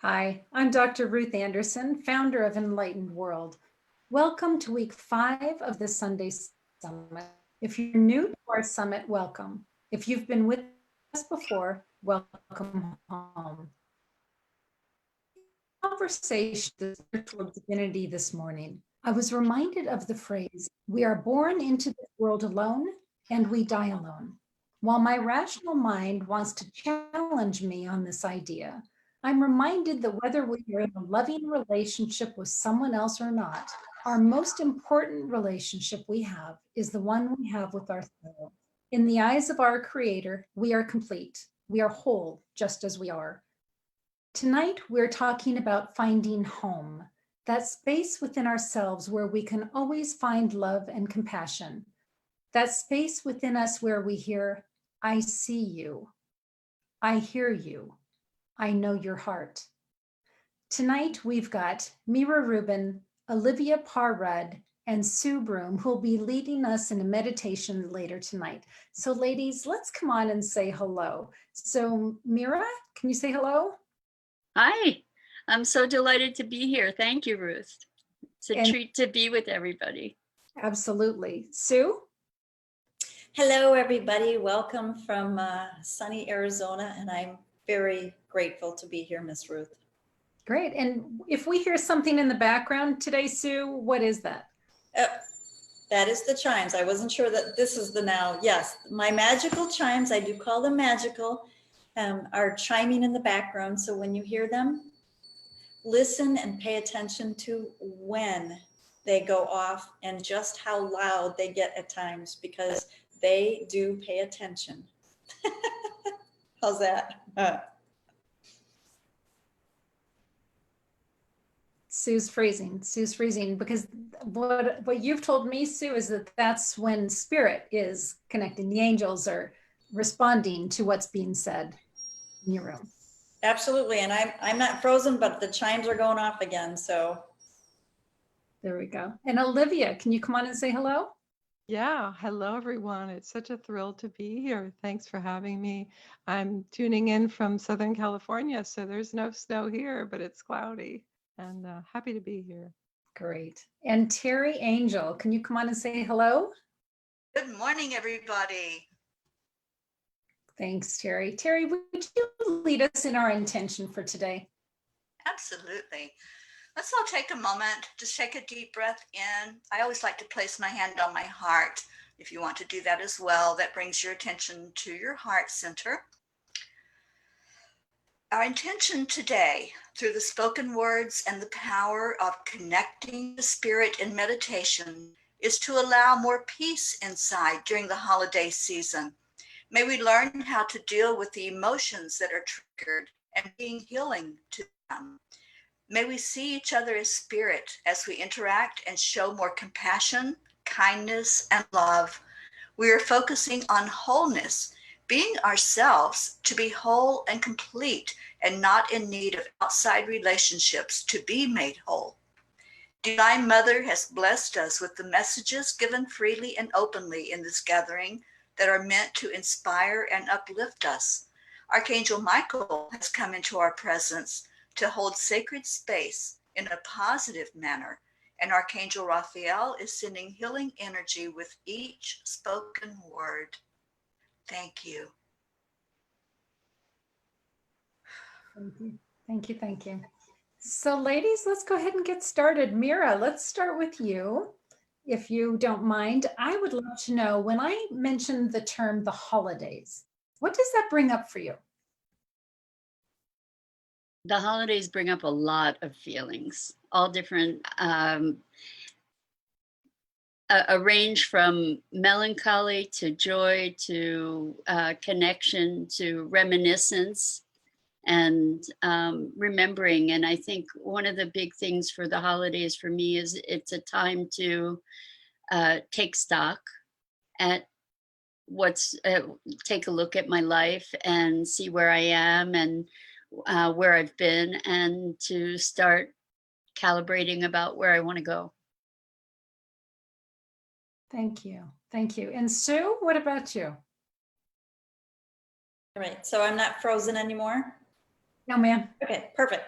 Hi, I'm Dr. Ruth Anderson, founder of Enlightened World. Welcome to week 5 of the Sunday Summit. If you're new to our summit, welcome. If you've been with us before, welcome home. Conversation with spiritual divinity this morning, I was reminded of the phrase, we are born into this world alone and we die alone. While my rational mind wants to challenge me on this idea, I'm reminded that whether we are in a loving relationship with someone else or not, our most important relationship we have is the one we have with ourselves. In the eyes of our Creator, we are complete. We are whole, just as we are. Tonight, we're talking about finding home, that space within ourselves where we can always find love and compassion. That space within us where we hear, I see you, I hear you, I know your heart. Tonight, we've got Mira Rubin, Olivia Parr-Rud, and Sue Broome, who will be leading us in a meditation later tonight. So ladies, let's come on and say hello. So Mira, can you say hello? Hi, I'm so delighted to be here. Thank you, Ruth. It's a treat to be with everybody. Absolutely. Sue? Hello, everybody. Welcome from sunny Arizona, and I'm very grateful to be here, Miss Ruth. Great. And if we hear something in the background today, Sue, what is that? That is the chimes. I wasn't sure that this is the now. Yes, my magical chimes, I do call them magical, are chiming in the background. So when you hear them, listen and pay attention to when they go off and just how loud they get at times, because they do pay attention. How's that? Sue's freezing because what you've told me, Sue, is that that's when spirit is connecting. The angels are responding to what's being said in your room. Absolutely. And I'm not frozen, but the chimes are going off again. So there we go. And Olivia, can you come on and say hello? Yeah, hello everyone. It's such a thrill to be here. Thanks for having me. I'm tuning in from Southern California, so there's no snow here, but it's cloudy, and happy to be here. Great. And Terry Angel, can you come on and say hello? Good morning, everybody. Thanks, Terry. Terry, would you lead us in our intention for today? Absolutely. Let's all take a moment, just take a deep breath in. I always like to place my hand on my heart. If you want to do that as well, that brings your attention to your heart center. Our intention today, through the spoken words and the power of connecting the spirit in meditation, is to allow more peace inside during the holiday season. May we learn how to deal with the emotions that are triggered and being healing to them. May we see each other as spirit as we interact and show more compassion, kindness, and love. We are focusing on wholeness, being ourselves to be whole and complete and not in need of outside relationships to be made whole. Divine Mother has blessed us with the messages given freely and openly in this gathering that are meant to inspire and uplift us. Archangel Michael has come into our presence to hold sacred space in a positive manner, and Archangel Raphael is sending healing energy with each spoken word. Thank you. Thank you. So ladies, let's go ahead and get started. Mira, let's start with you. If you don't mind, I would love to know, when I mentioned the term the holidays, what does that bring up for you? The holidays bring up a lot of feelings, all different, a range from melancholy to joy to connection to reminiscence and remembering. And I think one of the big things for the holidays for me is it's a time to take stock at take a look at my life and see where I am and where I've been, and to start calibrating about where I want to go. Thank you. And Sue, what about you? All right, so I'm not frozen anymore? No, ma'am. Okay, perfect.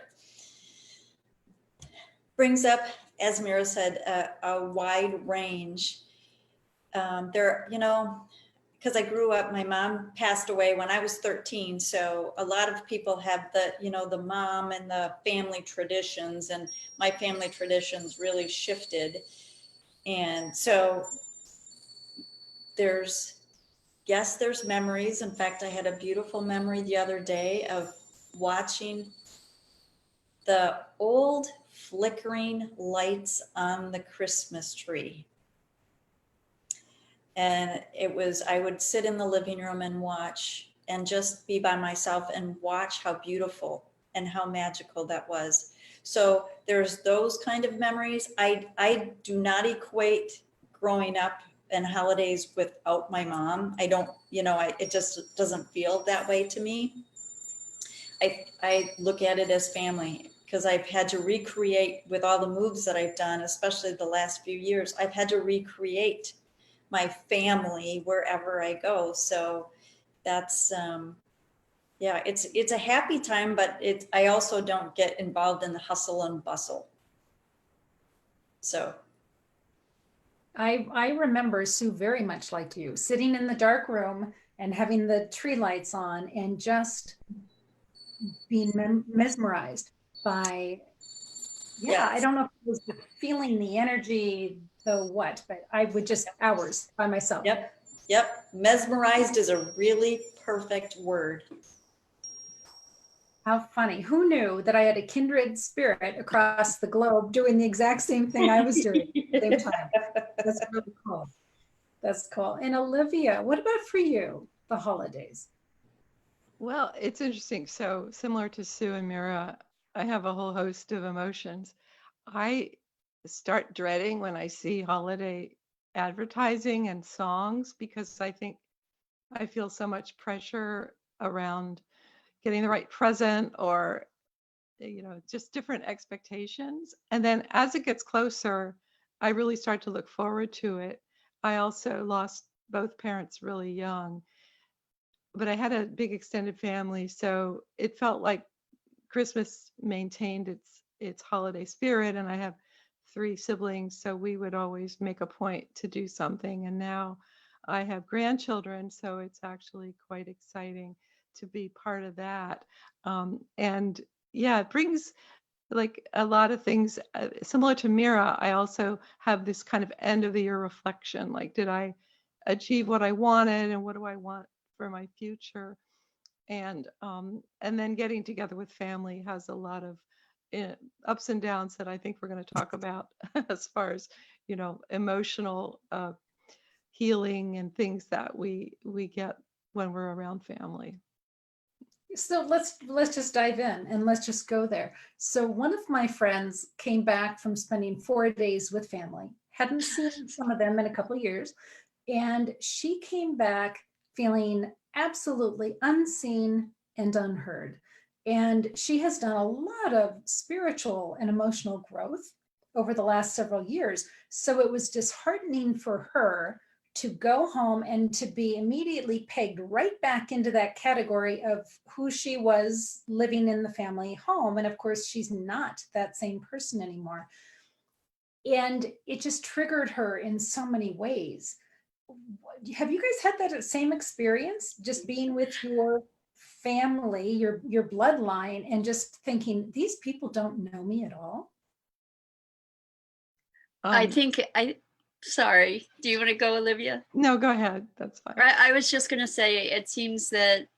brings up, as Mira said, a wide range. There, because I grew up, my mom passed away when I was 13. So a lot of people have the mom and the family traditions, and my family traditions really shifted. And so there's memories. In fact, I had a beautiful memory the other day of watching the old flickering lights on the Christmas tree. And I would sit in the living room and watch and just be by myself and watch how beautiful and how magical that was. So there's those kind of memories. I do not equate growing up and holidays without my mom. I don't, it just doesn't feel that way to me. I look at it as family, because I've had to recreate with all the moves that I've done, especially the last few years. I've had to recreate my family wherever I go. So that's, it's a happy time, but I also don't get involved in the hustle and bustle. So. I remember Sue very much like you, sitting in the dark room and having the tree lights on and just being mesmerized by, I don't know if it was the feeling, the energy, the what, but I would just hours by myself. Yep. Mesmerized is a really perfect word. How funny. Who knew that I had a kindred spirit across the globe doing the exact same thing I was doing at the same time? That's really cool. That's cool. And Olivia, what about for you, the holidays? Well, it's interesting. So similar to Sue and Mira, I have a whole host of emotions. I start dreading when I see holiday advertising and songs, because I feel so much pressure around getting the right present, or just different expectations. And then as it gets closer, I really start to look forward to it. I also lost both parents really young, but I had a big extended family, so it felt like Christmas maintained its holiday spirit. And I have 3 siblings, so we would always make a point to do something. And now I have grandchildren, so it's actually quite exciting to be part of that. And yeah, it brings like a lot of things similar to Mira. I also have this kind of end of the year reflection, like, did I achieve what I wanted, and what do I want for my future? And then getting together with family has a lot of ups and downs that I think we're going to talk about as far as emotional healing and things that we get when we're around family. So let's just dive in and let's just go there. So one of my friends came back from spending 4 days with family, hadn't seen some of them in a couple of years, and she came back feeling absolutely unseen and unheard. And she has done a lot of spiritual and emotional growth over the last several years. So it was disheartening for her to go home and to be immediately pegged right back into that category of who she was living in the family home. And of course, she's not that same person anymore. And it just triggered her in so many ways. Have you guys had that same experience, just being with your family, your bloodline, and just thinking, these people don't know me at all? Sorry, do you want to go, Olivia? No, go ahead. That's fine. I was just going to say, it seems that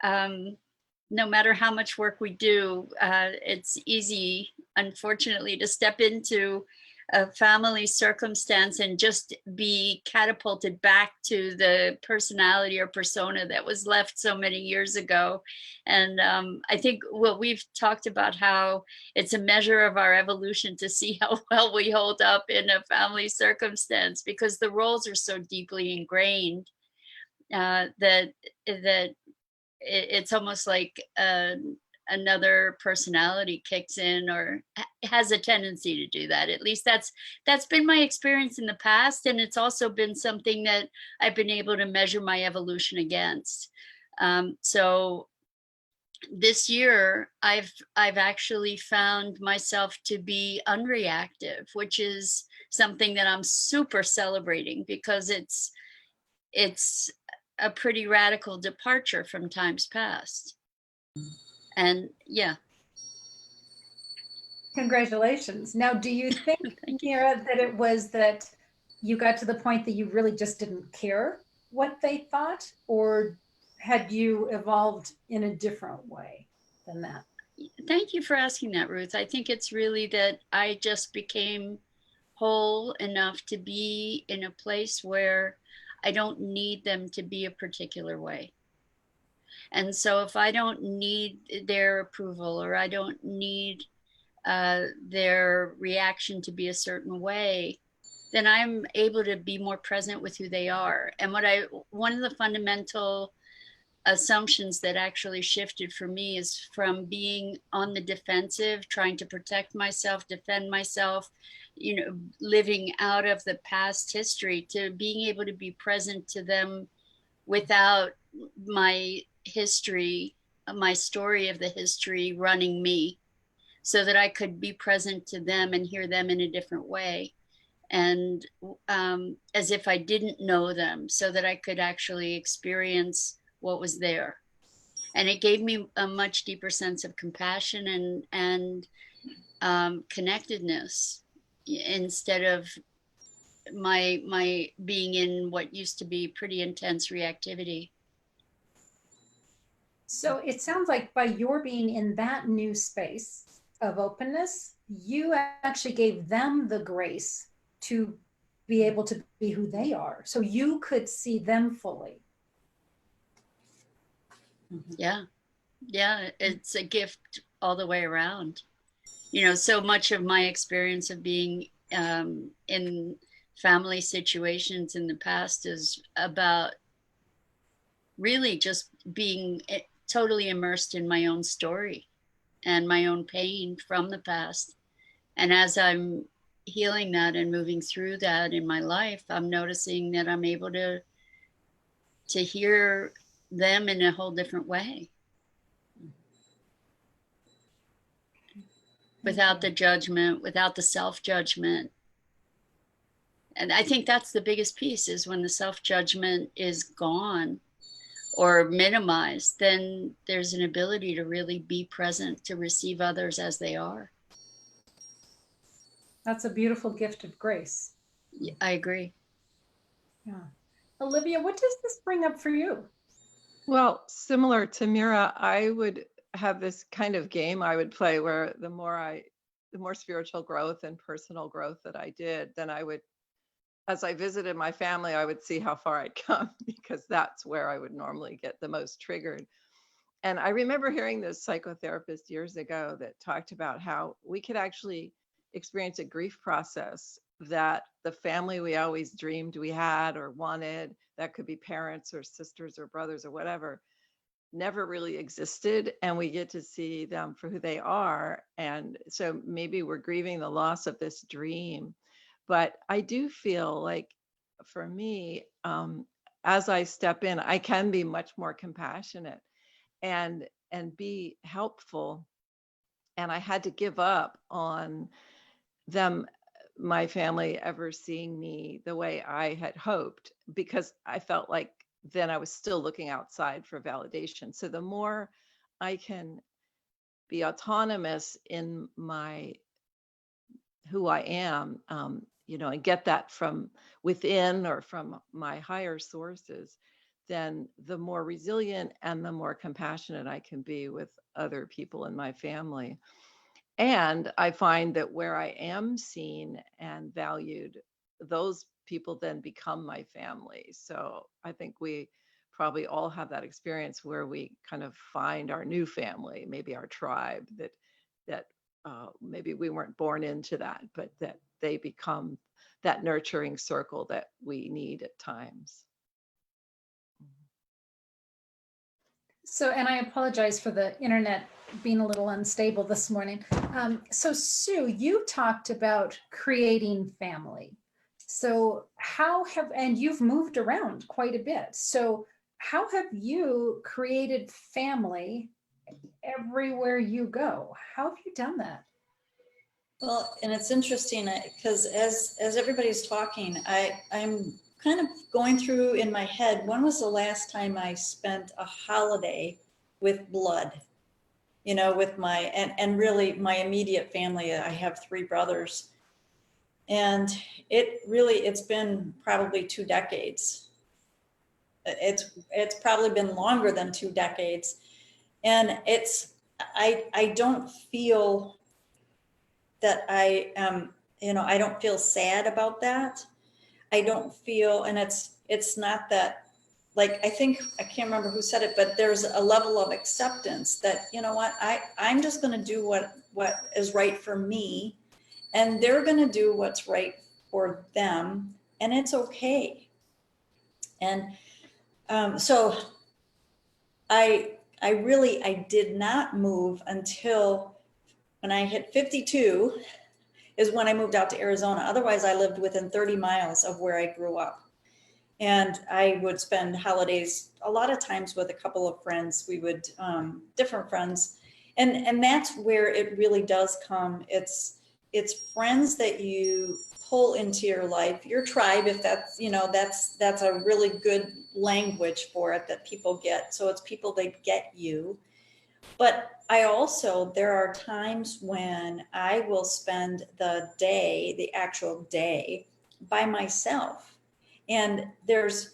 no matter how much work we do, it's easy, unfortunately, to step into a family circumstance and just be catapulted back to the personality or persona that was left so many years ago. And I think what we've talked about, how it's a measure of our evolution to see how well we hold up in a family circumstance, because the roles are so deeply ingrained that it's almost like another personality kicks in, or has a tendency to do that. At least that's been my experience in the past, and it's also been something that I've been able to measure my evolution against. So this year I've actually found myself to be unreactive, which is something that I'm super celebrating, because it's a pretty radical departure from times past. And yeah. Congratulations. Now, do you think, Mira, that it was that you got to the point that you really just didn't care what they thought, or had you evolved in a different way than that? Thank you for asking that, Ruth. I think it's really that I just became whole enough to be in a place where I don't need them to be a particular way. And so if I don't need their approval, or I don't need their reaction to be a certain way, then I'm able to be more present with who they are. And one of the fundamental assumptions that actually shifted for me is from being on the defensive, trying to protect myself, defend myself, living out of the past history, to being able to be present to them without my history, my story of the history running me, so that I could be present to them and hear them in a different way. And as if I didn't know them, so that I could actually experience what was there. And it gave me a much deeper sense of compassion and connectedness, instead of my being in what used to be pretty intense reactivity. So it sounds like by your being in that new space of openness, you actually gave them the grace to be able to be who they are, so you could see them fully. Yeah, it's a gift all the way around. So much of my experience of being in family situations in the past is about really just being totally immersed in my own story and my own pain from the past. And as I'm healing that and moving through that in my life, I'm noticing that I'm able to hear them in a whole different way, without the judgment, without the self-judgment. And I think that's the biggest piece, is when the self-judgment is gone or minimized, then there's an ability to really be present, to receive others as they are. That's a beautiful gift of grace. I agree. Yeah. Olivia, what does this bring up for you? Well, similar to Mira, I would have this kind of game I would play where the more spiritual growth and personal growth that I did, then I would, as I visited my family, I would see how far I'd come, because that's where I would normally get the most triggered. And I remember hearing this psychotherapist years ago that talked about how we could actually experience a grief process that the family we always dreamed we had or wanted, that could be parents or sisters or brothers or whatever, never really existed, and we get to see them for who they are. And so maybe we're grieving the loss of this dream. But I do feel like, for me, as I step in, I can be much more compassionate and be helpful. And I had to give up on them, my family, ever seeing me the way I had hoped, because I felt like then I was still looking outside for validation. So the more I can be autonomous in my who I am, and get that from within or from my higher sources, then the more resilient and the more compassionate I can be with other people in my family. And I find that where I am seen and valued, those people then become my family. So I think we probably all have that experience where we kind of find our new family, maybe our tribe, that maybe we weren't born into that, but that they become that nurturing circle that we need at times. So, and I apologize for the internet being a little unstable this morning. So Sue, you talked about creating family. So and you've moved around quite a bit. So how have you created family everywhere you go. How have you done that? Well, and it's interesting because as everybody's talking, I'm kind of going through in my head, when was the last time I spent a holiday with blood? You know, with my and really my immediate family. I have 3 brothers, and it's been probably 2 decades. It's probably been longer than 2 decades, and I don't feel that I am, you know, I don't feel sad about that. I don't feel, and it's not that, like, I think, I can't remember who said it, but there's a level of acceptance that, you know what, I'm just going to do what is right for me, and they're going to do what's right for them, and it's okay. And so I did not move until when I hit 52 is when I moved out to Arizona. Otherwise, I lived within 30 miles of where I grew up. And I would spend holidays a lot of times with a couple of friends. We would, different friends. And that's where it really does come. It's friends that you pull into your life, your tribe, if that's, you know, that's a really good language for it that people get. So it's people that get you. But I also, there are times when I will spend the day, the actual day, by myself. And there's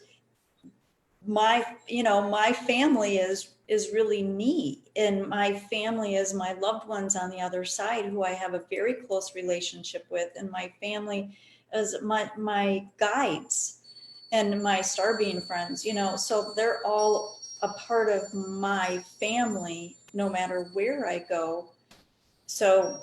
my, you know, my family is really me. And my family is my loved ones on the other side who I have a very close relationship with. And my family is my guides and my star being friends, you know, so they're all a part of my family no matter where I go. So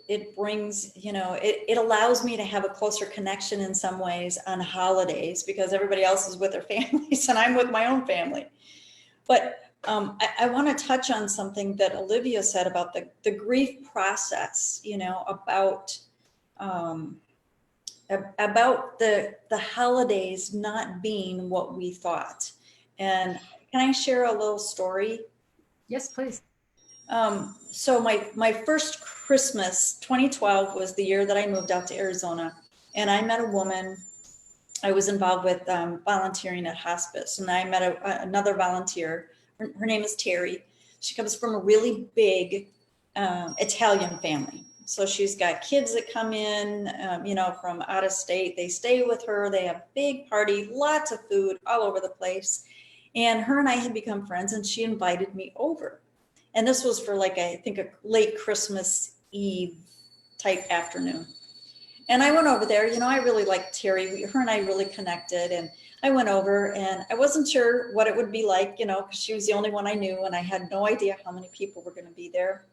it brings, you know, it allows me to have a closer connection in some ways on holidays because everybody else is with their families and I'm with my own family. But I want to touch on something that Olivia said about the grief process, you know, about the holidays not being what we thought. And can I share a little story? Yes, please. So my first Christmas, 2012, was the year that I moved out to Arizona, and I met a woman. I was involved with volunteering at hospice, and I met another volunteer. Her name is Terry. She comes from a really big Italian family. So she's got kids that come in, you know, from out of state. They stay with her. They have big party, lots of food all over the place. And her and I had become friends, and she invited me over. And this was for like, I think a late Christmas Eve type afternoon. And I went over there, you know, I really liked Terry. Her and I really connected. And I went over and I wasn't sure what it would be like, you know, because she was the only one I knew. And I had no idea how many people were going to be there.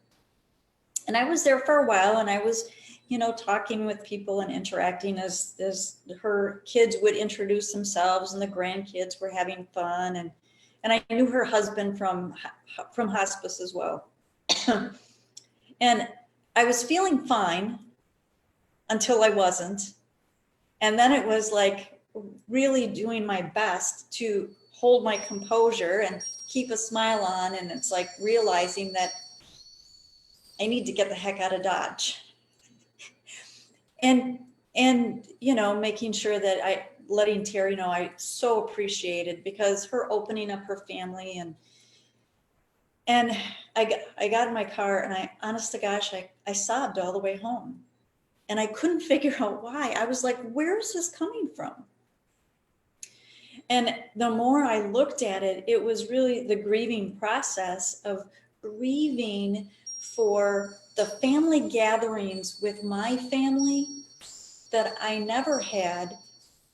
And I was there for a while and I was, you know, talking with people and interacting as her kids would introduce themselves and the grandkids were having fun. And I knew her husband from hospice as well. And I was feeling fine until I wasn't. And then it was like really doing my best to hold my composure and keep a smile on. And it's like realizing that I need to get the heck out of Dodge. And you know, making sure that letting Terry know I so appreciated because her opening up her family and I got in my car and I, honest to gosh, I sobbed all the way home and I couldn't figure out why. I was like, where is this coming from? And the more I looked at it, it was really the grieving process of grieving for the family gatherings with my family that I never had,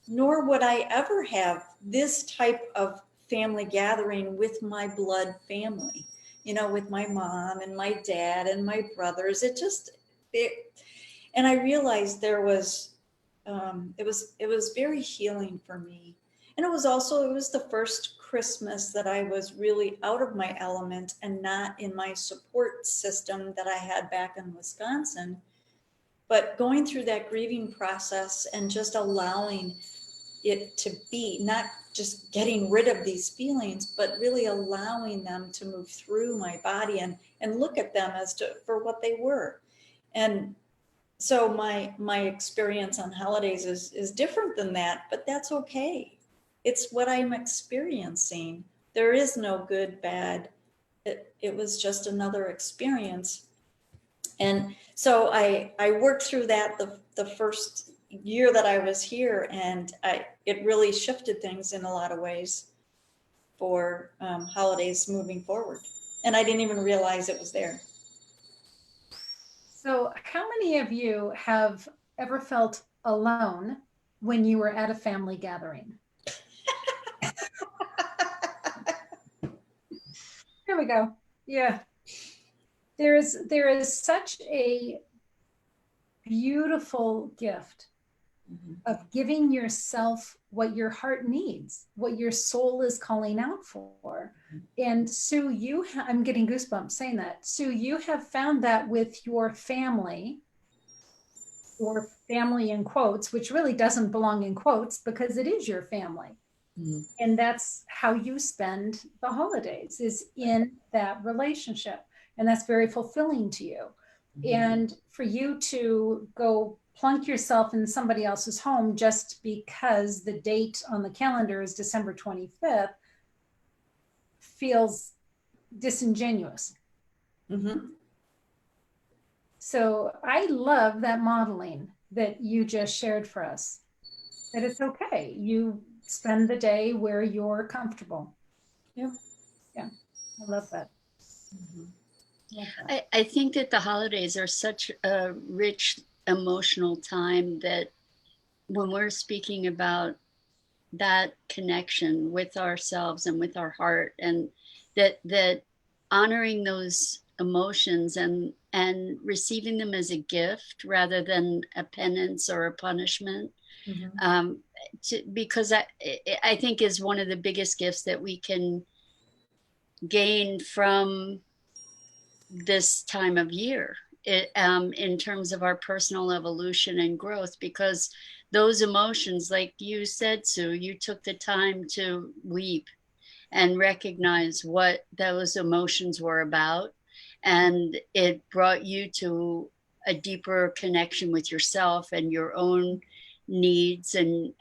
nor would I ever have this type of family gathering with my blood family, you know, with my mom and my dad and my brothers. And I realized there was, it was very healing for me. And it was the first Christmas that I was really out of my element and not in my support system that I had back in Wisconsin. But going through that grieving process and just allowing it to be, not just getting rid of these feelings, but really allowing them to move through my body and look at them for what they were. And so my experience on holidays is different than that, but that's okay. It's what I'm experiencing. There is no good, bad. It was just another experience. And so I worked through that the first year that I was here, and it really shifted things in a lot of ways for holidays moving forward. And I didn't even realize it was there. So, how many of you have ever felt alone when you were at a family gathering? Here we go. Yeah. There is such a beautiful gift of giving yourself what your heart needs, what your soul is calling out for. And Sue, I'm getting goosebumps saying that. Sue, you have found that with your family, or family in quotes, which really doesn't belong in quotes because it is your family. And that's how you spend the holidays, is in that relationship. And that's very fulfilling to you. And for you to go plunk yourself in somebody else's home just because the date on the calendar is December 25th feels disingenuous. So I love that modeling that you just shared for us, that it's okay. You spend the day where you're comfortable. Yeah. Yeah. I love that. I think that the holidays are such a rich emotional time that when we're speaking about that connection with ourselves and with our heart, and that honoring those emotions and receiving them as a gift rather than a penance or a punishment, because I think is one of the biggest gifts that we can gain from this time of year, in terms of our personal evolution and growth, because those emotions, like you said, Sue, you took the time to weep and recognize what those emotions were about, and it brought you to a deeper connection with yourself and your own needs and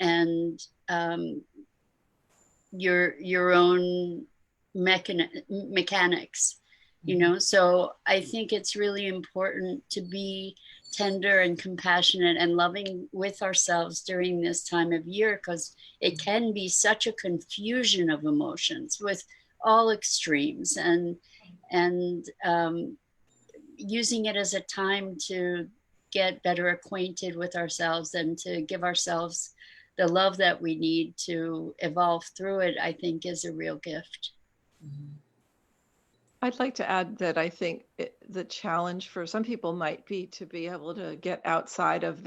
your own mechanics, you know. So I think it's really important to be tender and compassionate and loving with ourselves during this time of year, because it can be such a confusion of emotions with all extremes, and using it as a time to get better acquainted with ourselves and to give ourselves the love that we need to evolve through it, I think is a real gift. I'd like to add that I think the challenge for some people might be to be able to get outside of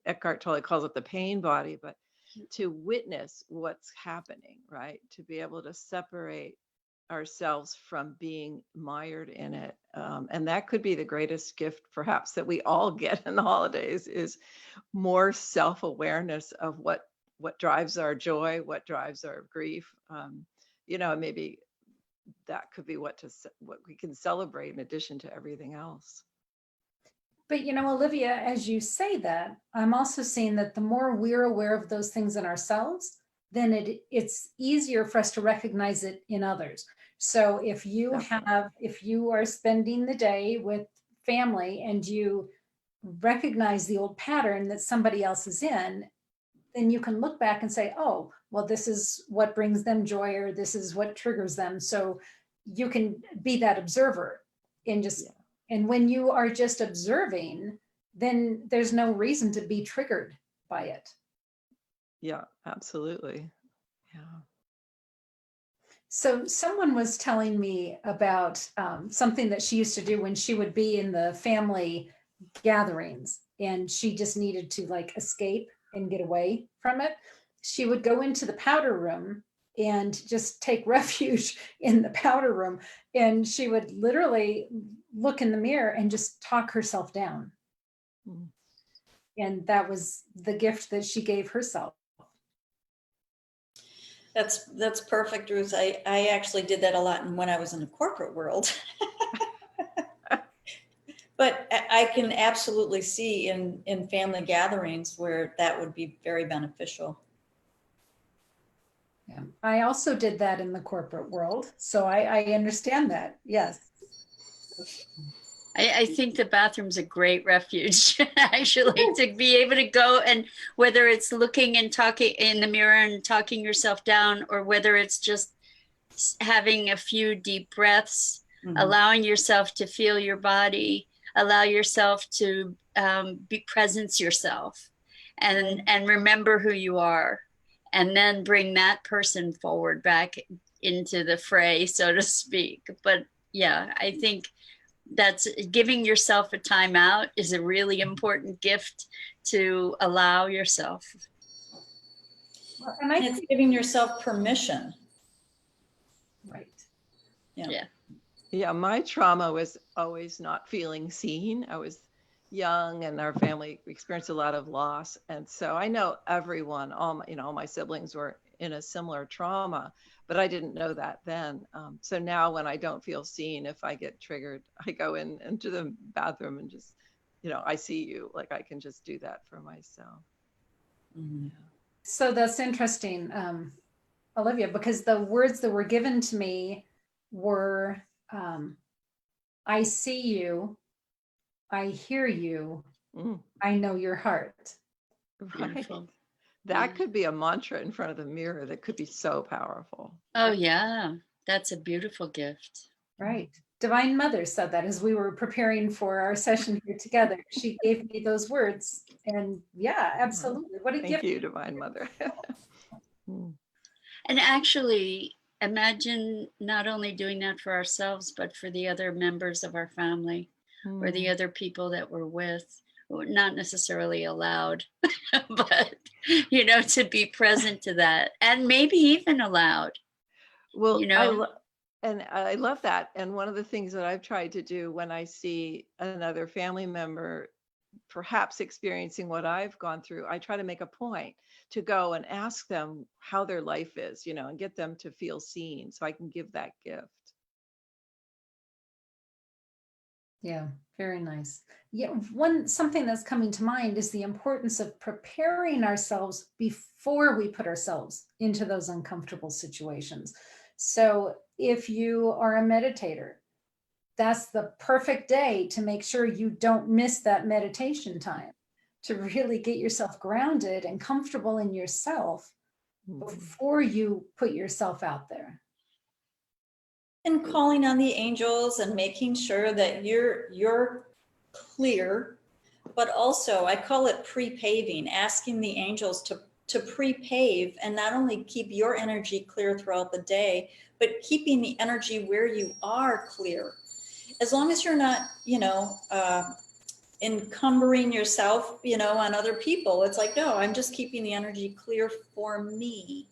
Eckhart Tolle calls it the pain body, but to witness what's happening, right? To be able to separate ourselves from being mired in it. And that could be the greatest gift perhaps that we all get in the holidays, is more self-awareness of what drives our joy, what drives our grief. Maybe that could be what we can celebrate in addition to everything else. But Olivia, as you say that, I'm also seeing that the more we're aware of those things in ourselves, then it's easier for us to recognize it in others. So if you are spending the day with family and you recognize the old pattern that somebody else is in, then you can look back and say, oh, well, this is what brings them joy, or this is what triggers them. So you can be that observer and when you are just observing, then there's no reason to be triggered by it. Yeah, absolutely. Yeah. So someone was telling me about something that she used to do when she would be in the family gatherings and she just needed to escape and get away from it. She would go into the powder room and just take refuge in the powder room. And she would literally look in the mirror and just talk herself down. And that was the gift that she gave herself. That's perfect, Ruth. I actually did that a lot when I was in the corporate world. But I can absolutely see in family gatherings where that would be very beneficial. Yeah. I also did that in the corporate world, so I understand that. Yes. I think the bathroom's a great refuge, actually, to be able to go, and whether it's looking and talking in the mirror and talking yourself down, or whether it's just having a few deep breaths, allowing yourself to feel your body, allow yourself to be presence yourself, and remember who you are, and then bring that person forward back into the fray, so to speak. But yeah, I think that's giving yourself a timeout is a really important gift to allow yourself. And it's giving yourself permission. Right. Yeah. Yeah, my trauma was always not feeling seen. I was young and our family experienced a lot of loss. And so I know everyone, all my siblings were in a similar trauma, but I didn't know that then. So now when I don't feel seen, if I get triggered, I go into the bathroom and just, I see you, like I can just do that for myself. Yeah. So that's interesting, Olivia, because the words that were given to me were, I see you, I hear you, I know your heart. Right. Beautiful. That could be a mantra in front of the mirror that could be so powerful. Oh, yeah. That's a beautiful gift. Right. Divine Mother said that as we were preparing for our session here together. She gave me those words. And yeah, absolutely. What a gift. Thank you, Divine Mother. And actually, imagine not only doing that for ourselves, but for the other members of our family or the other people that we're with. Not necessarily allowed, but to be present to that, and maybe even allowed. Well, I love that. And one of the things that I've tried to do when I see another family member perhaps experiencing what I've gone through, I try to make a point to go and ask them how their life is, and get them to feel seen so I can give that gift. Yeah, very nice. Yeah, something that's coming to mind is the importance of preparing ourselves before we put ourselves into those uncomfortable situations. So if you are a meditator, that's the perfect day to make sure you don't miss that meditation time, to really get yourself grounded and comfortable in yourself before you put yourself out there. And calling on the angels and making sure that you're clear, but also I call it pre-paving, asking the angels to pre-pave and not only keep your energy clear throughout the day, but keeping the energy where you are clear. As long as you're not, encumbering yourself, on other people. It's like, no, I'm just keeping the energy clear for me.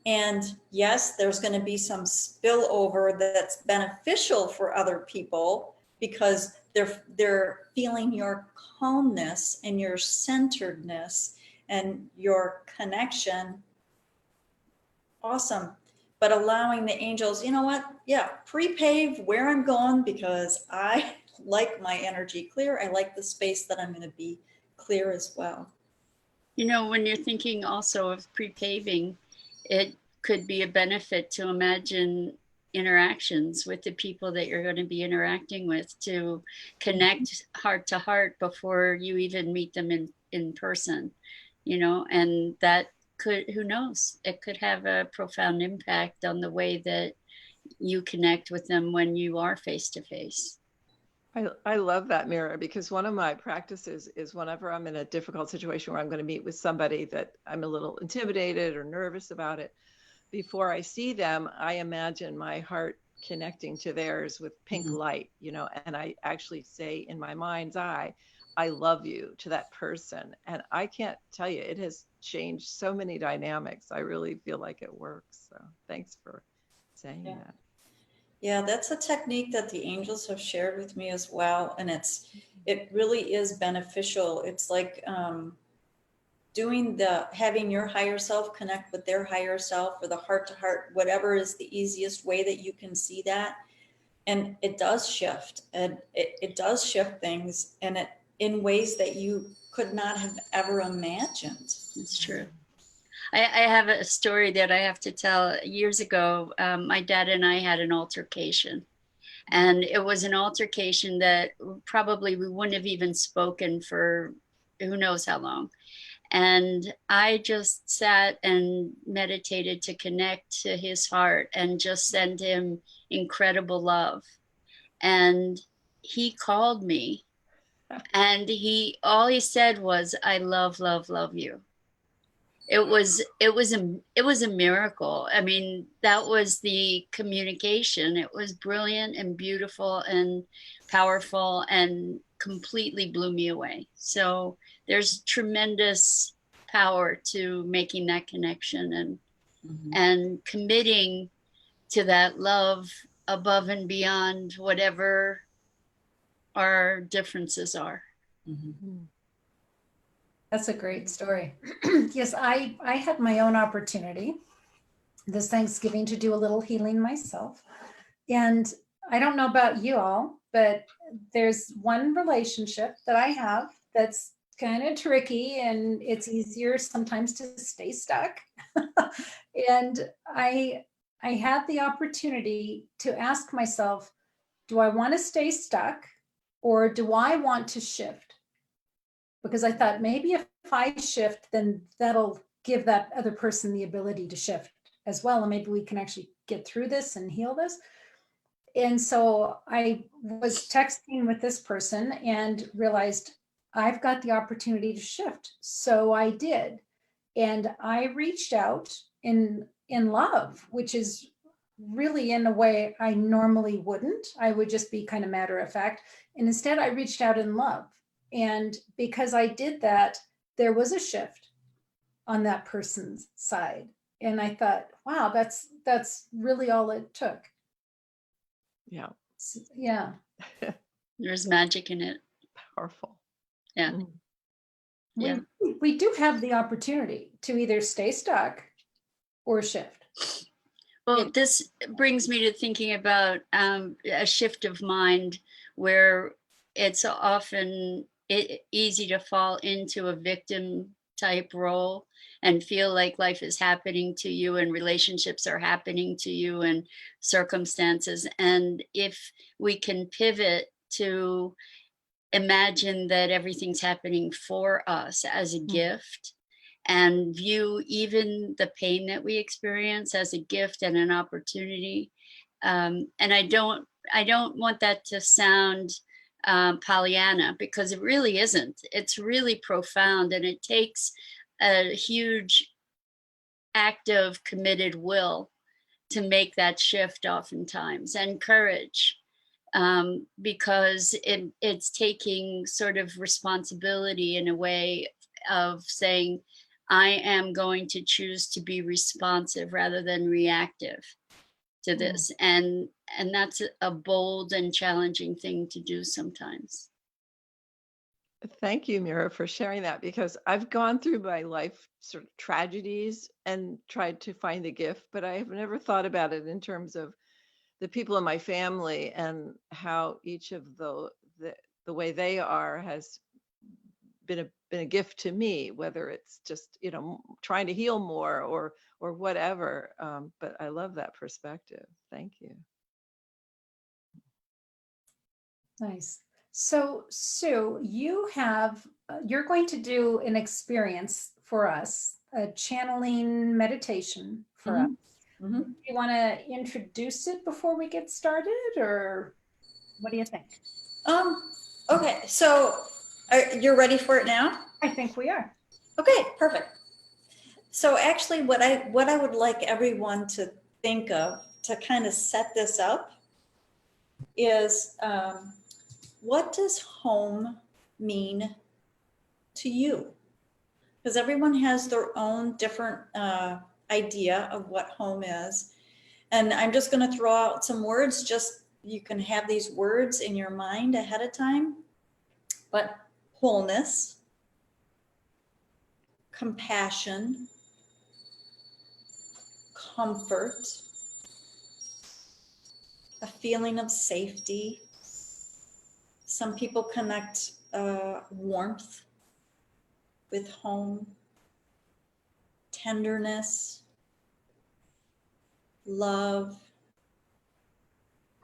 And yes, there's going to be some spillover that's beneficial for other people because they're feeling your calmness and your centeredness and your connection. Awesome. But allowing the angels, you know what? Yeah, pre-pave where I'm going because I like my energy clear. I like the space that I'm going to be clear as well. When you're thinking also of pre-paving, it could be a benefit to imagine interactions with the people that you're going to be interacting with, to connect heart to heart before you even meet them in person, and that could, who knows, it could have a profound impact on the way that you connect with them when you are face to face. I love that, Mira, because one of my practices is whenever I'm in a difficult situation where I'm going to meet with somebody that I'm a little intimidated or nervous about it, before I see them, I imagine my heart connecting to theirs with pink light, and I actually say in my mind's eye, I love you to that person. And I can't tell you, it has changed so many dynamics. I really feel like it works. So thanks for saying that. Yeah, that's a technique that the angels have shared with me as well. And it really is beneficial. It's like, having your higher self connect with their higher self, or the heart to heart, whatever is the easiest way that you can see that. And it does shift, and it does shift things, and it in ways that you could not have ever imagined. It's true. I have a story that I have to tell. Years ago, my dad and I had an altercation. And it was an altercation that probably we wouldn't have even spoken for who knows how long. And I just sat and meditated to connect to his heart and just send him incredible love. And he called me, and all he said was, "I love, love, love you." It was a miracle. I mean, that was the communication. It was brilliant and beautiful and powerful and completely blew me away. So there's tremendous power to making that connection and committing to that love above and beyond whatever our differences are. That's a great story. Yes, I had my own opportunity this Thanksgiving to do a little healing myself. And I don't know about you all, but there's one relationship that I have that's kind of tricky, and it's easier sometimes to stay stuck. And I had the opportunity to ask myself, do I want to stay stuck, or do I want to shift? Because I thought maybe if I shift, then that'll give that other person the ability to shift as well. And maybe we can actually get through this and heal this. And so I was texting with this person and realized I've got the opportunity to shift. So I did. And I reached out in love, which is really in a way I normally wouldn't. I would just be kind of matter of fact. And instead I reached out in love. And because I did that, there was a shift on that person's side. And I thought, wow, that's really all it took. Yeah. Yeah. There's magic in it. Powerful. Yeah. Yeah. We do have the opportunity to either stay stuck or shift. Well, this brings me to thinking about a shift of mind where it's often easy to fall into a victim type role and feel like life is happening to you and relationships are happening to you and circumstances. And if we can pivot to imagine that everything's happening for us as a gift, and view even the pain that we experience as a gift and an opportunity. And I don't want that to sound Pollyanna, because it really isn't. It's really profound, and it takes a huge act of committed will to make that shift oftentimes, and courage, because it's taking sort of responsibility in a way of saying, I am going to choose to be responsive rather than reactive to this. And that's a bold and challenging thing to do sometimes. Thank you, Mira, for sharing that, because I've gone through my life sort of tragedies and tried to find the gift, but I have never thought about it in terms of the people in my family and how each of the way they are has been a gift to me, whether it's just, trying to heal more or whatever. But I love that perspective. Thank you. Nice. So Sue, you're going to do an experience for us, a channeling meditation for us. Do you want to introduce it before we get started, or what do you think? Okay, so you're ready for it now? I think we are. Okay, perfect. So actually what I would like everyone to think of to kind of set this up is, what does home mean to you? Because everyone has their own different idea of what home is. And I'm just going to throw out some words, just you can have these words in your mind ahead of time. But wholeness, compassion, comfort, a feeling of safety. Some people connect warmth with home, tenderness, love,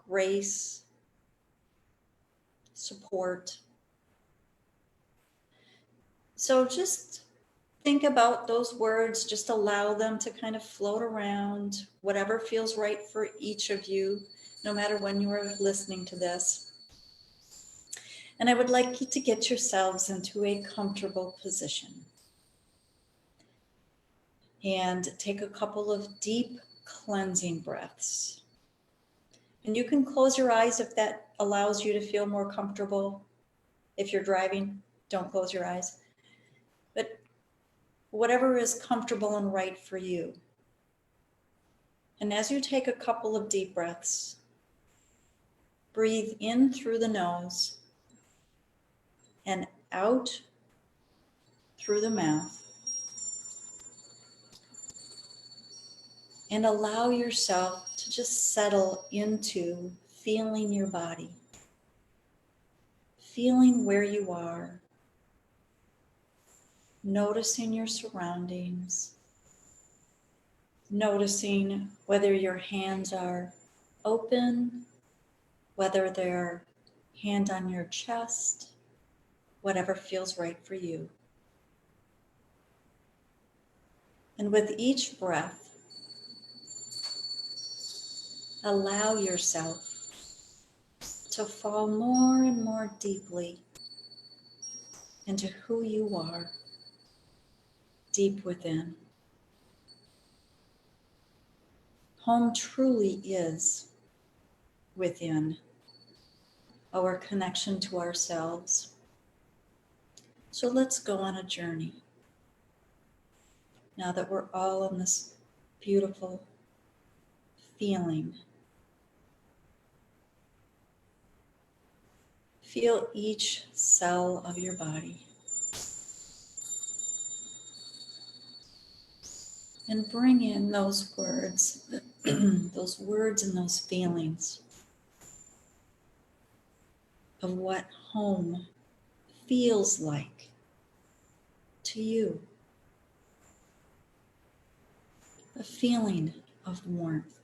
grace, support. So just think about those words, just allow them to kind of float around, whatever feels right for each of you, no matter when you are listening to this. And I would like you to get yourselves into a comfortable position. And take a couple of deep cleansing breaths. And you can close your eyes if that allows you to feel more comfortable. If you're driving, don't close your eyes. But whatever is comfortable and right for you. And as you take a couple of deep breaths, breathe in through the nose and out through the mouth. And allow yourself to just settle into feeling your body, feeling where you are, noticing your surroundings, noticing whether your hands are open, whether they're hand on your chest, whatever feels right for you. And with each breath, allow yourself to fall more and more deeply into who you are, deep within. Home truly is within, our connection to ourselves. So let's go on a journey. Now that we're all in this beautiful feeling, feel each cell of your body. And bring in those words, those words and those feelings of what home feels like to you. A feeling of warmth,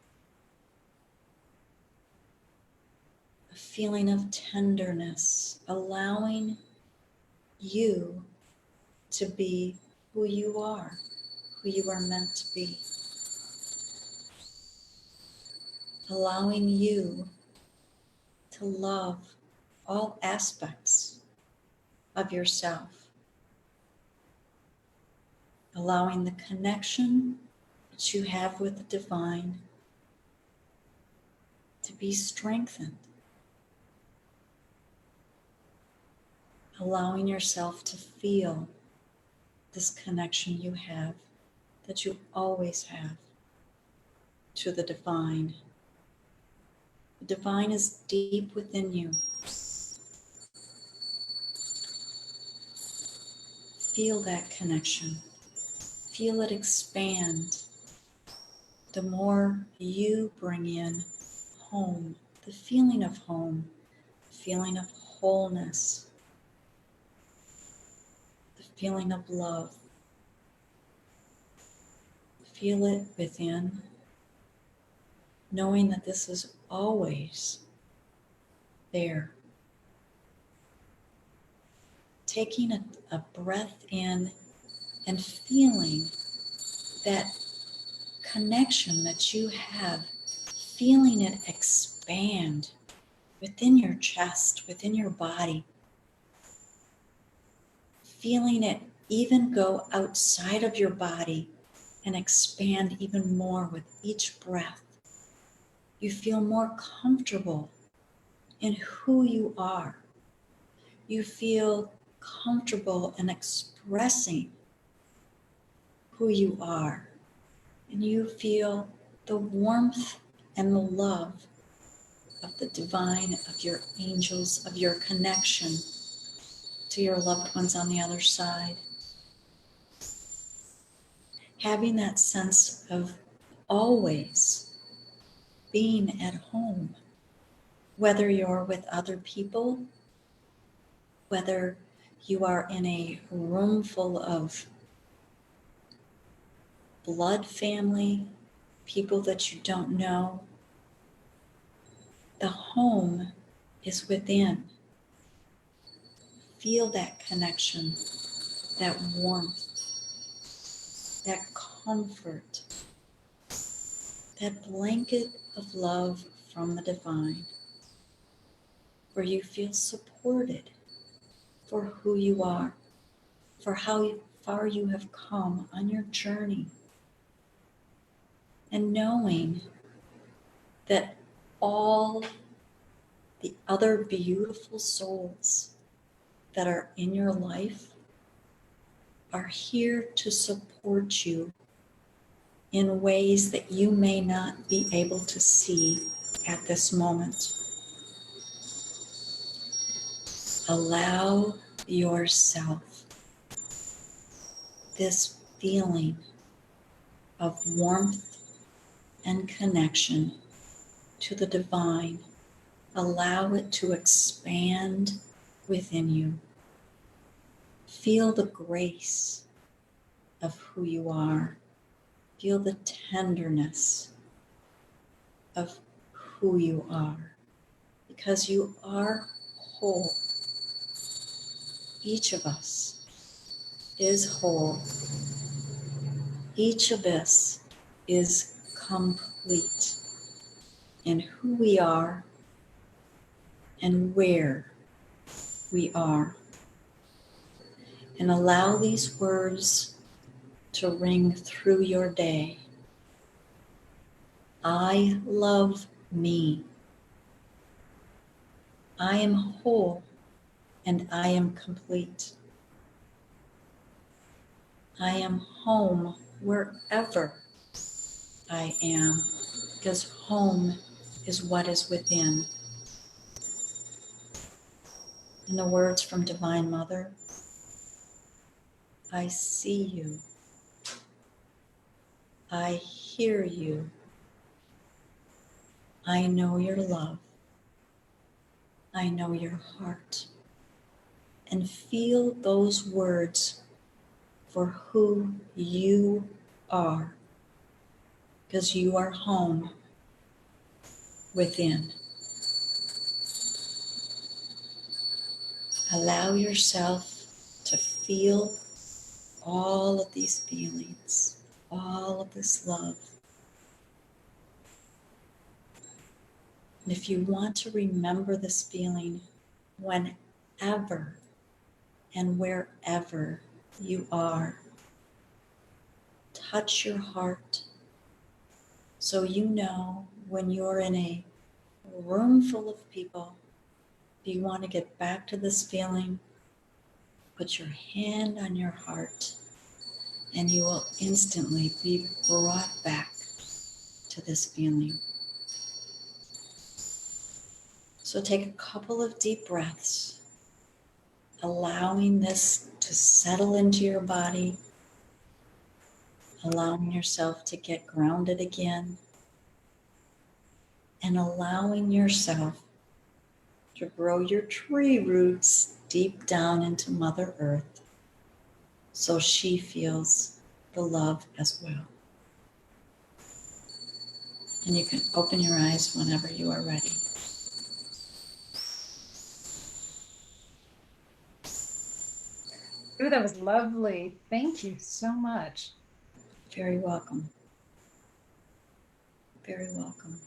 a feeling of tenderness, allowing you to be who you are meant to be. Allowing you to love all aspects of yourself. Allowing the connection that you have with the divine to be strengthened. Allowing yourself to feel this connection you have, that you always have, to the divine. The divine is deep within you. Feel that connection. Feel it expand. The more you bring in home, the feeling of home, the feeling of wholeness, the feeling of love. Feel it within, knowing that this is always there. Taking a breath in and feeling that connection that you have, feeling it expand within your chest, within your body, feeling it even go outside of your body and expand even more with each breath. You feel more comfortable in who you are. You feel comfortable in expressing who you are. And you feel the warmth and the love of the divine, of your angels, of your connection to your loved ones on the other side. having that sense of always being at home, whether you're with other people, whether you are in a room full of blood family, people that you don't know. The home is within. Feel that connection, that warmth, that comfort, that blanket of love from the divine, where you feel supported for who you are, for how far you have come on your journey, and knowing that all the other beautiful souls that are in your life are here to support you in ways that you may not be able to see at this moment. Allow yourself this feeling of warmth and connection to the divine. Allow it to expand within you. Feel the grace of who you are. Feel the tenderness of who you are, because you are whole. Each of us is whole. Each of us is complete in who we are and where we are. And allow these words to ring through your day. I love me. I am whole and I am complete. I am home wherever I am, because home is what is within. In the words from Divine Mother, I see you. I hear you. I know your love. I know your heart. And feel those words for who you are, because you are home within. Allow yourself to feel all of these feelings, all of this love. And if you want to remember this feeling whenever and wherever you are, touch your heart so you know when you're in a room full of people, if you want to get back to this feeling, put your hand on your heart and you will instantly be brought back to this feeling. So take a couple of deep breaths, allowing this to settle into your body, allowing yourself to get grounded again, and allowing yourself to grow your tree roots deep down into Mother Earth so she feels the love as well. And you can open your eyes whenever you are ready. Ooh, that was lovely. Thank you so much. Very welcome. Very welcome.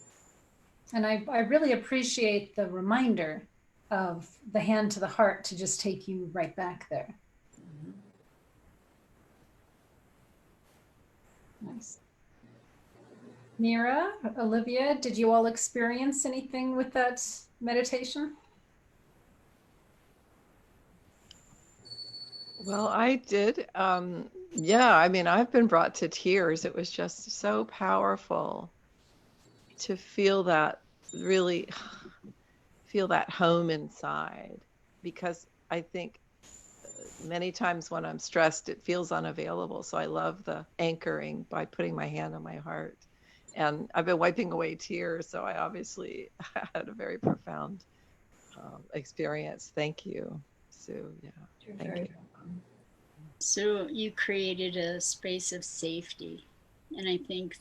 And I really appreciate the reminder of the hand to the heart to just take you right back there. Nice. Mira, Olivia, did you all experience anything with that meditation? Well, I did. Yeah, I mean, I've been brought to tears. It was just so powerful to feel that, really feel that home inside, because I think many times when I'm stressed, it feels unavailable. So I love the anchoring by putting my hand on my heart. And I've been wiping away tears, so I obviously had a very profound experience. Thank you, Sue. Yeah, You're thank very you. welcome. So you created a space of safety. And I think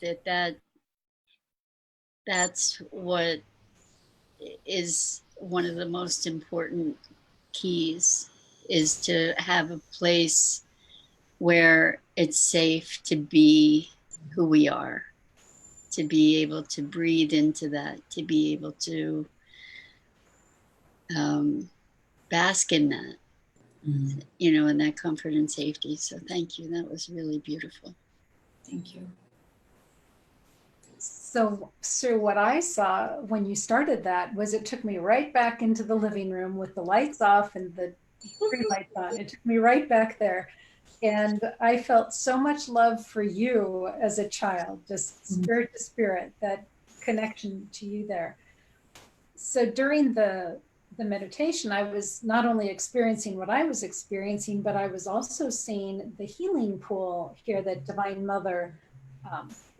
that's what is one of the most important keys, is to have a place where it's safe to be who we are, to be able to breathe into that, to be able to bask in that, in that comfort and safety. So thank you. That was really beautiful. Thank you. So, Sue, what I saw when you started that was it took me right back into the living room with the lights off and the tree lights on. It took me right back there. And I felt so much love for you as a child, just spirit to spirit, that connection to you there. So during the meditation, I was not only experiencing what I was experiencing, but I was also seeing the healing pool here that Divine Mother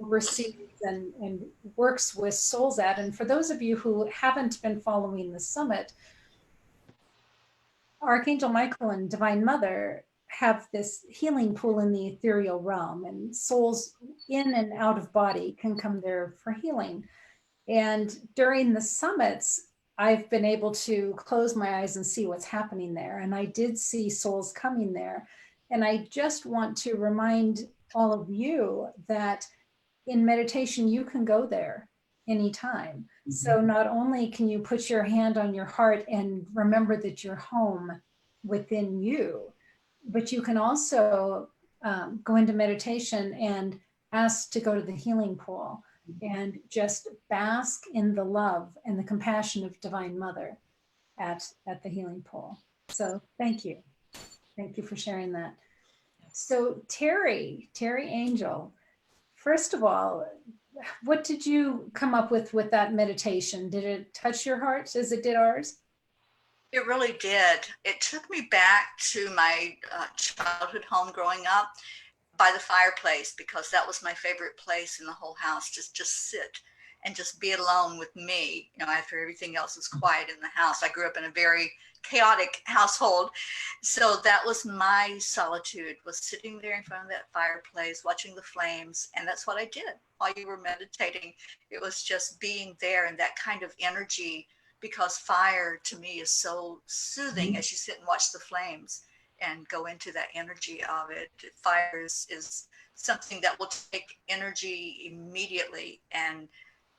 oversees and works with souls at. And for those of you who haven't been following the summit, Archangel Michael and Divine Mother have this healing pool in the ethereal realm, and souls in and out of body can come there for healing. And during the summits, I've been able to close my eyes and see what's happening there. And I did see souls coming there. And I just want to remind all of you that in meditation, you can go there anytime. So not only can you put your hand on your heart and remember that you're home within you, but you can also go into meditation and ask to go to the healing pool and just bask in the love and the compassion of Divine Mother at the healing pool. So thank you. Thank you for sharing that. So Terry Angel, first of all, what did you come up with that meditation? Did it touch your heart as it did ours? It really did. It took me back to my childhood home growing up by the fireplace, because that was my favorite place in the whole house. Just sit and just be alone with me, after everything else was quiet in the house. I grew up in a very chaotic household. So that was my solitude, was sitting there in front of that fireplace, watching the flames. And that's what I did while you were meditating. It was just being there in that kind of energy, because fire to me is so soothing as you sit and watch the flames and go into that energy of it. Fire is something that will take energy immediately and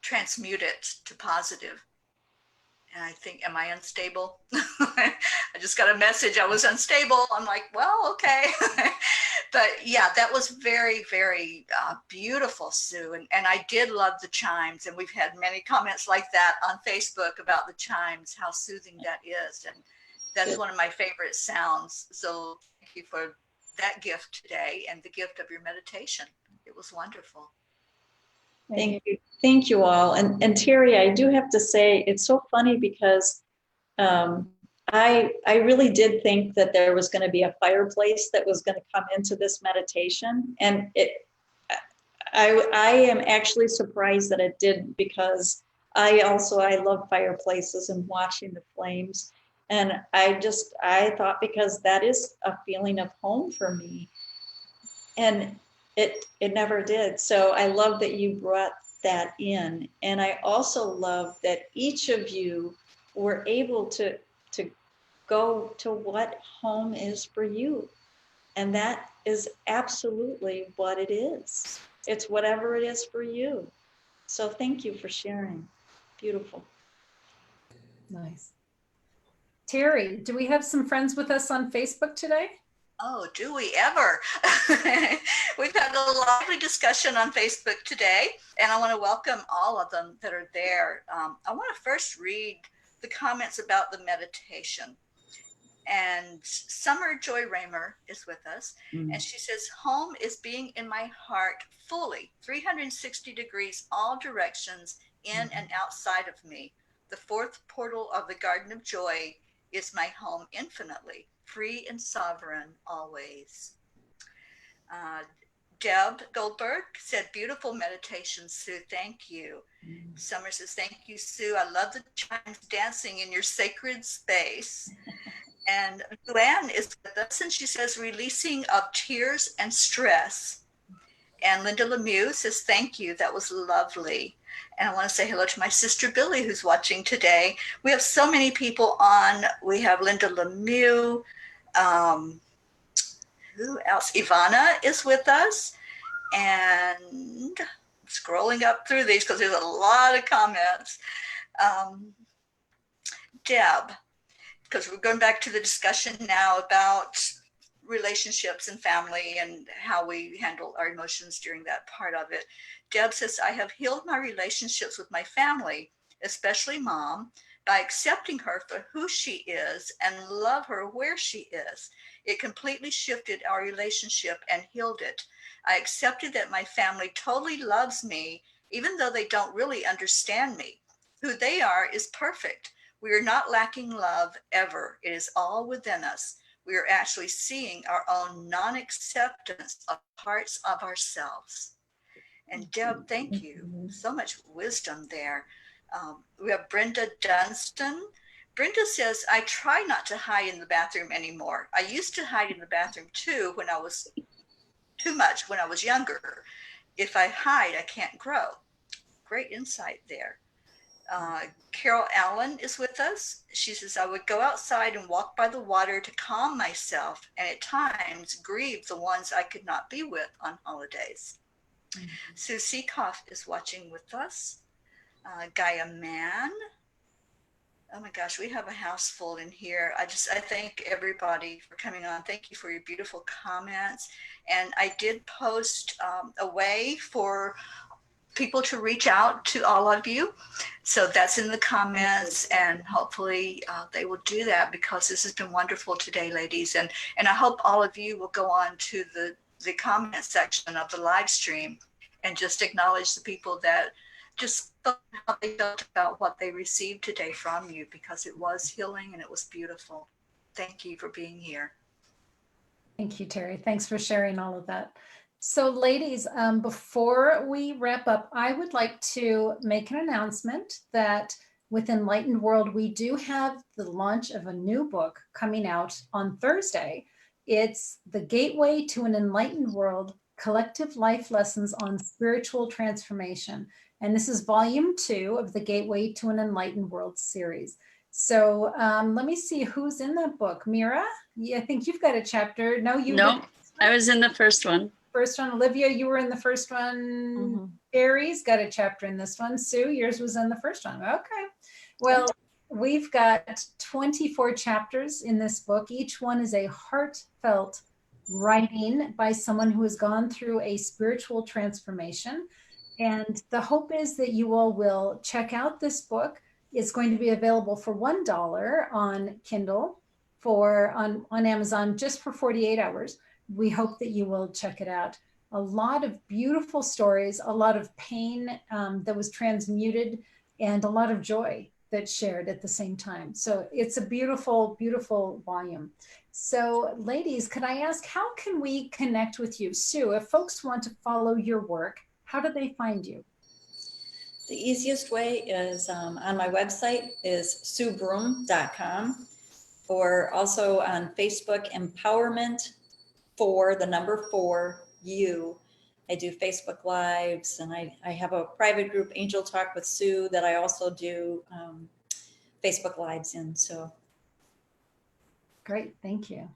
transmute it to positive. And I think, am I unstable? I just got a message I was unstable. I'm like, well, okay. But yeah, that was very, very beautiful, Sue. And I did love the chimes. And we've had many comments like that on Facebook about the chimes, how soothing that is. And that's one of my favorite sounds. So thank you for that gift today and the gift of your meditation. It was wonderful. Thank you. Thank you all. And Terry, I do have to say, it's so funny because I really did think that there was going to be a fireplace that was going to come into this meditation. And I am actually surprised that it didn't, because I love fireplaces and watching the flames. And I thought, because that is a feeling of home for me. And it never did. So I love that you brought that in. And I also love that each of you were able to go to what home is for you. And that is absolutely what it is. It's whatever it is for you. So thank you for sharing. Beautiful. Nice. Terry, do we have some friends with us on Facebook today? Oh, do we ever? We've had a lively discussion on Facebook today, and I want to welcome all of them that are there. I want to first read the comments about the meditation. And Summer Joy Raymer is with us, and she says, home is being in my heart fully, 360 degrees, all directions, in and outside of me. The fourth portal of the Garden of Joy is my home infinitely. free and sovereign always. Deb Goldberg said, beautiful meditation, Sue. Thank you. Summer says, thank you, Sue. I love the chimes dancing in your sacred space. And Luann is with us, and she says, releasing of tears and stress. And Linda Lemieux says, thank you. That was lovely. And I want to say hello to my sister Billy, who's watching today. We have so many people on. We have Linda Lemieux. Who else? Ivana is with us. And scrolling up through these because there's a lot of comments. Deb, because we're going back to the discussion now about relationships and family and how we handle our emotions during that part of it. Deb says, I have healed my relationships with my family, especially mom, by accepting her for who she is and love her where she is. It completely shifted our relationship and healed it. I accepted that my family totally loves me, even though they don't really understand me. Who they are is perfect. We are not lacking love ever. It is all within us. We are actually seeing our own non-acceptance of parts of ourselves. And Deb, thank you. So much wisdom there. We have Brenda Dunstan. Brenda says, I try not to hide in the bathroom anymore. I used to hide in the bathroom too when I was younger. If I hide, I can't grow. Great insight there. Carol Allen is with us. She says, I would go outside and walk by the water to calm myself and at times grieve the ones I could not be with on holidays. Mm-hmm. Sue Seekoff is watching with us. Gaia Mann. Oh my gosh, we have a house full in here. I thank everybody for coming on. Thank you for your beautiful comments. And I did post a way for people to reach out to all of you. So that's in the comments, and hopefully they will do that, because this has been wonderful today, ladies. And I hope all of you will go on to the comment section of the live stream and just acknowledge the people that just felt how they felt about what they received today from you, because it was healing and it was beautiful. Thank you for being here. Thank you, Terry. Thanks for sharing all of that. So ladies, before we wrap up, I would like to make an announcement that with Enlightened World, we do have the launch of a new book coming out on Thursday. It's The Gateway to an Enlightened World, Collective Life Lessons on Spiritual Transformation. And this is volume 2 of the Gateway to an Enlightened World series. So let me see who's in that book. Mira, I think you've got a chapter. No, you. No, I was in the first one. First one. Olivia, you were in the first one. Mm-hmm. Terry's got a chapter in this one. Sue, yours was in the first one. Okay. Well, we've got 24 chapters in this book. Each one is a heartfelt writing by someone who has gone through a spiritual transformation. And the hope is that you all will check out this book. It's going to be available for $1 on Kindle, on Amazon, just for 48 hours. We hope that you will check it out. A lot of beautiful stories, a lot of pain that was transmuted, and a lot of joy that's shared at the same time. So it's a beautiful, beautiful volume. So ladies, could I ask, how can we connect with you? Sue, if folks want to follow your work, how do they find you? The easiest way is on my website is SueBroome.com, or also on Facebook, Empowerment for the number 4 you. I do Facebook Lives, and I have a private group, Angel Talk with Sue, that I also do Facebook Lives in. So great, thank you.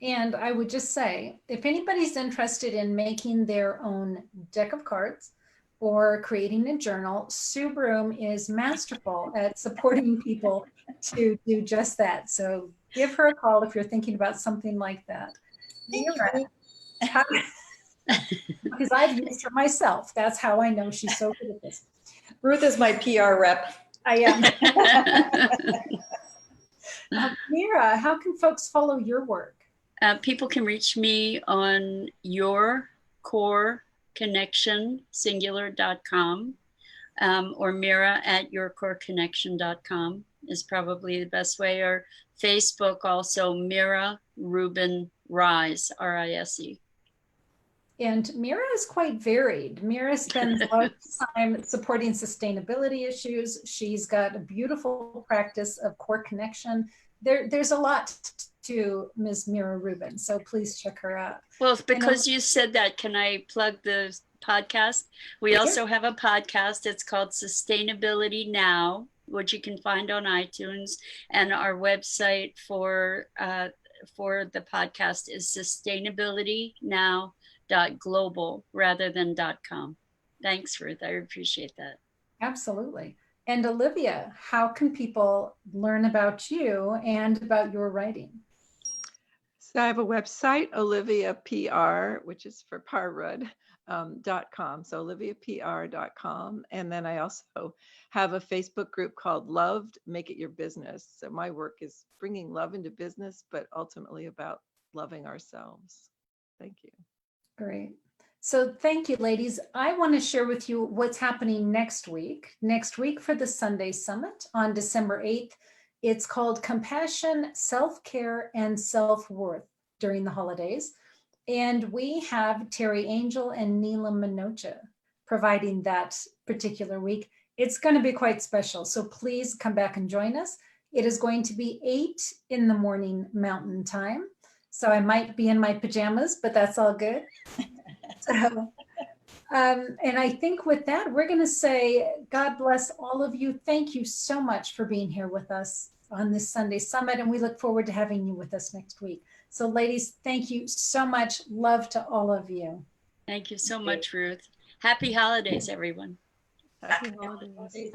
And I would just say, if anybody's interested in making their own deck of cards or creating a journal, Sue Broome is masterful at supporting people to do just that. So give her a call if you're thinking about something like that. Because I've used her myself. That's how I know she's so good at this. Ruth is my PR rep. I am. Mira, how can folks follow your work? People can reach me on yourcoreconnection, singular.com, or Mira at yourcoreconnection.com. is probably the best way, or Facebook also, Mira Rubin Rise, R-I-S-E. And Mira is quite varied. Mira spends a lot of time supporting sustainability issues. She's got a beautiful practice of core connection. There's a lot to Ms. Mira Rubin, so please check her out. Well, because you said that, can I plug the podcast? We also have a podcast. It's called Sustainability Now, which you can find on iTunes, and our website for the podcast is sustainabilitynow.global rather than .com. Thanks, Ruth. I appreciate that. Absolutely. And Olivia, how can people learn about you and about your writing? So I have a website, Olivia PR, which is for Parr-Rud, .com. So oliviapr.com. And then I also have a Facebook group called Loved, Make It Your Business. So my work is bringing love into business, but ultimately about loving ourselves. Thank you. Great. So thank you, ladies. I want to share with you what's happening next week. Next week for the Sunday Summit on December 8th. It's called Compassion, Self-Care, and Self-Worth during the holidays. And we have Terry Angel and Neela Minocha providing that particular week. It's going to be quite special. So please come back and join us. It is going to be 8 in the morning Mountain Time. So I might be in my pajamas, but that's all good. So, and I think with that, we're going to say, God bless all of you. Thank you so much for being here with us on this Sunday Summit. And we look forward to having you with us next week. So ladies, thank you so much. Love to all of you. Thank you so much, Ruth. Happy holidays, everyone. Happy holidays.